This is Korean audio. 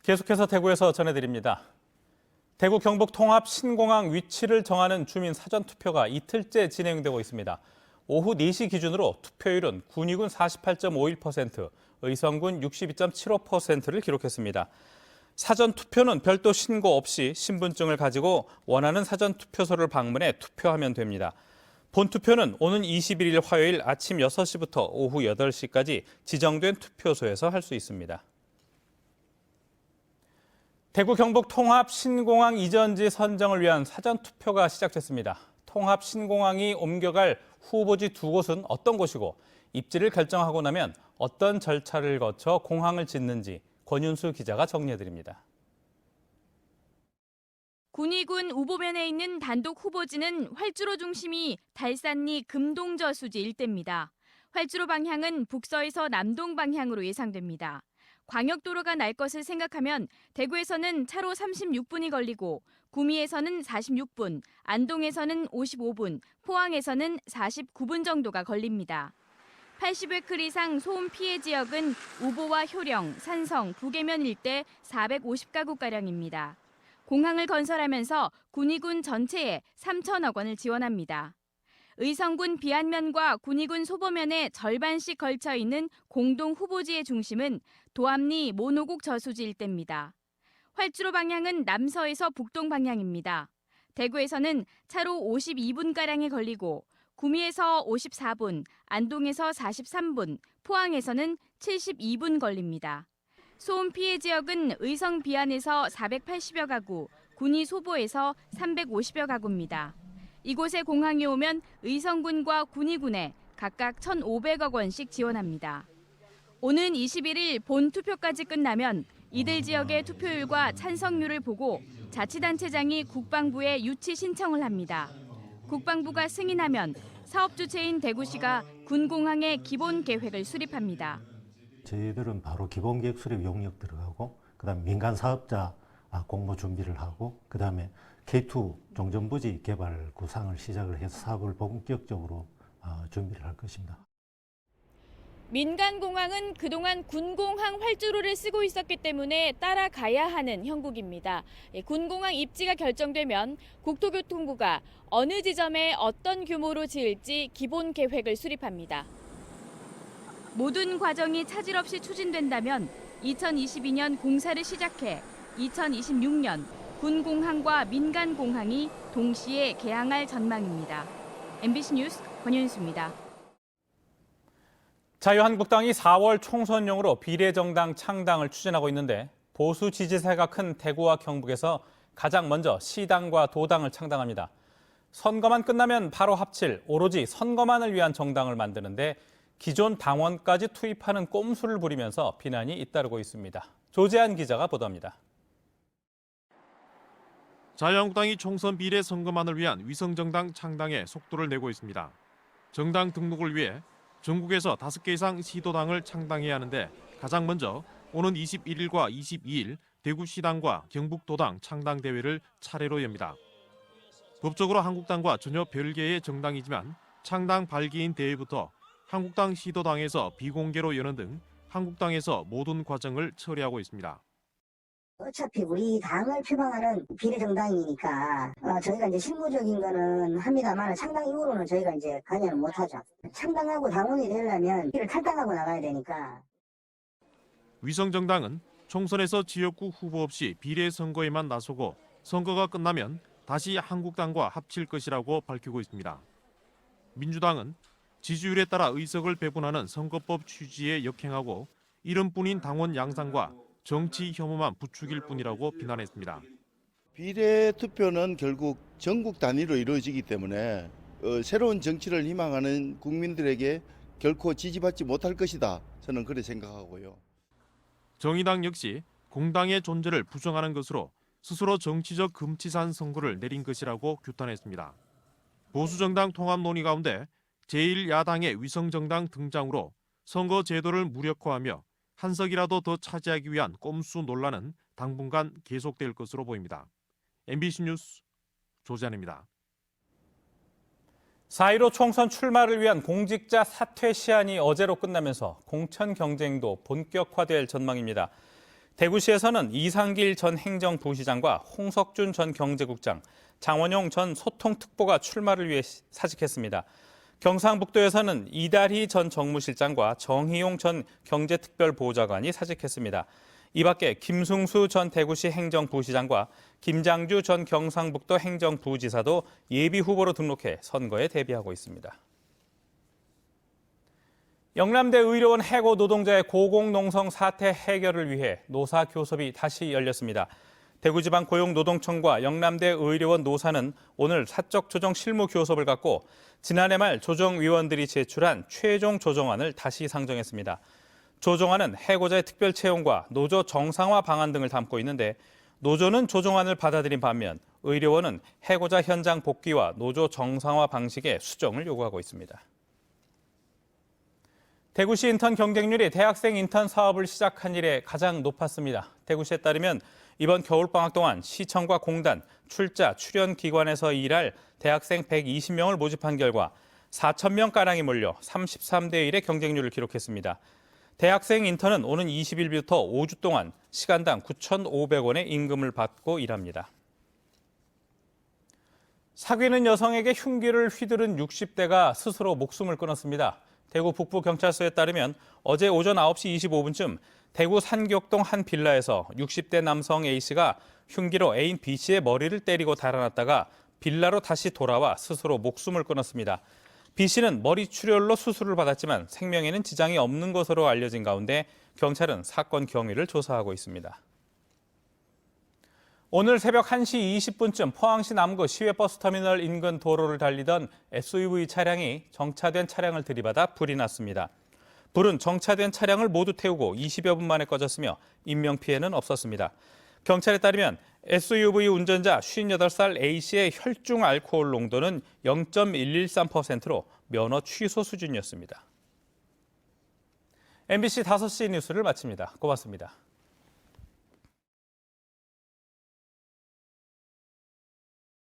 계속해서 대구에서 전해드립니다. 대구 경북 통합 신공항 위치를 정하는 주민 사전투표가 이틀째 진행되고 있습니다. 오후 4시 기준으로 투표율은 군위군 48.51%, 의성군 62.75%를 기록했습니다. 사전투표는 별도 신고 없이 신분증을 가지고 원하는 사전투표소를 방문해 투표하면 됩니다. 본투표는 오는 21일 화요일 아침 6시부터 오후 8시까지 지정된 투표소에서 할 수 있습니다. 대구 경북 통합 신공항 이전지 선정을 위한 사전투표가 시작됐습니다. 통합 신공항이 옮겨갈 후보지 두 곳은 어떤 곳이고 입지를 결정하고 나면 어떤 절차를 거쳐 공항을 짓는지 권윤수 기자가 정리해드립니다. 군위군 우보면에 있는 단독 후보지는 활주로 중심이 달산리 금동저수지 일대입니다. 활주로 방향은 북서에서 남동 방향으로 예상됩니다. 광역도로가 날 것을 생각하면 대구에서는 차로 36분이 걸리고 구미에서는 46분, 안동에서는 55분, 포항에서는 49분 정도가 걸립니다. 80회클 이상 소음 피해 지역은 우보와 효령, 산성, 부계면 일대 450가구가량입니다. 공항을 건설하면서 군위군 전체에 3천억 원을 지원합니다. 의성군 비안면과 군위군 소보면에 절반씩 걸쳐 있는 공동 후보지의 중심은 도암리 모노곡 저수지 일대입니다. 활주로 방향은 남서에서 북동 방향입니다. 대구에서는 차로 52분가량이 걸리고 구미에서 54분, 안동에서 43분, 포항에서는 72분 걸립니다. 소음 피해 지역은 의성 비안에서 480여 가구, 군위 소보에서 350여 가구입니다. 이곳에 공항이 오면 의성군과 군위군에 각각 1,500억 원씩 지원합니다. 오는 21일 본 투표까지 끝나면 이들 지역의 투표율과 찬성률을 보고 자치단체장이 국방부에 유치 신청을 합니다. 국방부가 승인하면 사업 주체인 대구시가 군공항의 기본 계획을 수립합니다. 저희들은 바로 기본계획 수립 용역 들어가고 그다음에 민간 사업자 공모 준비를 하고 그다음에 K2 종전부지 개발 구상을 시작을 해서 사업을 본격적으로 준비를 할 것입니다. 민간공항은 그동안 군공항 활주로를 쓰고 있었기 때문에 따라가야 하는 형국입니다. 군공항 입지가 결정되면 국토교통부가 어느 지점에 어떤 규모로 지을지 기본 계획을 수립합니다. 모든 과정이 차질 없이 추진된다면 2022년 공사를 시작해 2026년 군공항과 민간공항이 동시에 개항할 전망입니다. MBC 뉴스 권윤수입니다. 자유한국당이 4월 총선용으로 비례정당 창당을 추진하고 있는데 보수 지지세가 큰 대구와 경북에서 가장 먼저 시당과 도당을 창당합니다. 선거만 끝나면 바로 합칠 오로지 선거만을 위한 정당을 만드는데 기존 당원까지 투입하는 꼼수를 부리면서 비난이 잇따르고 있습니다. 조재한 기자가 보도합니다. 자유한국당이 총선 비례 선거만을 위한 위성정당 창당에 속도를 내고 있습니다. 정당 등록을 위해 전국에서 5개 이상 시도당을 창당해야 하는데 가장 먼저 오는 21일과 22일 대구시당과 경북도당 창당대회를 차례로 엽니다. 법적으로 한국당과 전혀 별개의 정당이지만 창당 발기인 대회부터 한국당 시도당에서 비공개로 여는 등 한국당에서 모든 과정을 처리하고 있습니다. 어차피 우리 당을 표방하는 비례정당이니까 저희가 이제 실무적인 거는 합니다만 창당 이후로는 저희가 이제 관여는 못하죠. 창당하고 당원이 되려면 이를 탈당하고 나가야 되니까. 위성정당은 총선에서 지역구 후보 없이 비례 선거에만 나서고 선거가 끝나면 다시 한국당과 합칠 것이라고 밝히고 있습니다. 민주당은 지지율에 따라 의석을 배분하는 선거법 취지에 역행하고 이름뿐인 당원 양상과 정치 혐오만 부추길 뿐이라고 비난했습니다. 비례투표는 결국 전국 단위로 이루어지기 때문에 새로운 정치를 희망하는 국민들에게 결코 지지받지 못할 것이다. 저는 그렇게 생각하고요. 정의당 역시 공당의 존재를 부정하는 것으로 스스로 정치적 금치산 선고를 내린 것이라고 규탄했습니다. 보수정당 통합 논의 가운데 제1야당의 위성정당 등장으로 선거 제도를 무력화하며 한 석이라도 더 차지하기 위한 꼼수 논란은 당분간 계속될 것으로 보입니다. MBC 뉴스 조재한입니다. 4.15 총선 출마를 위한 공직자 사퇴 시한이 어제로 끝나면서 공천 경쟁도 본격화될 전망입니다. 대구시에서는 이상길 전 행정부시장과 홍석준 전 경제국장, 장원용 전 소통특보가 출마를 위해 사직했습니다. 경상북도에서는 이달희 전 정무실장과 정희용 전 경제특별보좌관이 사직했습니다. 이 밖에 김승수 전 대구시 행정부시장과 김장주 전 경상북도 행정부지사도 예비후보로 등록해 선거에 대비하고 있습니다. 영남대 의료원 해고 노동자의 고공농성 사태 해결을 위해 노사교섭이 다시 열렸습니다. 대구지방고용노동청과 영남대 의료원 노사는 오늘 사적 조정 실무 교섭을 갖고 지난해 말 조정위원들이 제출한 최종 조정안을 다시 상정했습니다. 조정안은 해고자의 특별 채용과 노조 정상화 방안 등을 담고 있는데 노조는 조정안을 받아들인 반면 의료원은 해고자 현장 복귀와 노조 정상화 방식의 수정을 요구하고 있습니다. 대구시 인턴 경쟁률이 대학생 인턴 사업을 시작한 이래 가장 높았습니다. 대구시에 따르면 이번 겨울방학 동안 시청과 공단, 출자, 출연 기관에서 일할 대학생 120명을 모집한 결과 4,000명가량이 몰려 33대 1의 경쟁률을 기록했습니다. 대학생 인턴은 오는 20일부터 5주 동안 시간당 9,500원의 임금을 받고 일합니다. 사귀는 여성에게 흉기를 휘두른 60대가 스스로 목숨을 끊었습니다. 대구 북부경찰서에 따르면 어제 오전 9시 25분쯤 대구 산격동 한 빌라에서 60대 남성 A씨가 흉기로 애인 B씨의 머리를 때리고 달아났다가 빌라로 다시 돌아와 스스로 목숨을 끊었습니다. B씨는 머리 출혈로 수술을 받았지만 생명에는 지장이 없는 것으로 알려진 가운데 경찰은 사건 경위를 조사하고 있습니다. 오늘 새벽 1시 20분쯤 포항시 남구 시외버스터미널 인근 도로를 달리던 SUV 차량이 정차된 차량을 들이받아 불이 났습니다. 불은 정차된 차량을 모두 태우고 20여 분 만에 꺼졌으며 인명피해는 없었습니다. 경찰에 따르면 SUV 운전자 58살 A씨의 혈중 알코올 농도는 0.113%로 면허 취소 수준이었습니다. MBC 5시 뉴스를 마칩니다. 고맙습니다.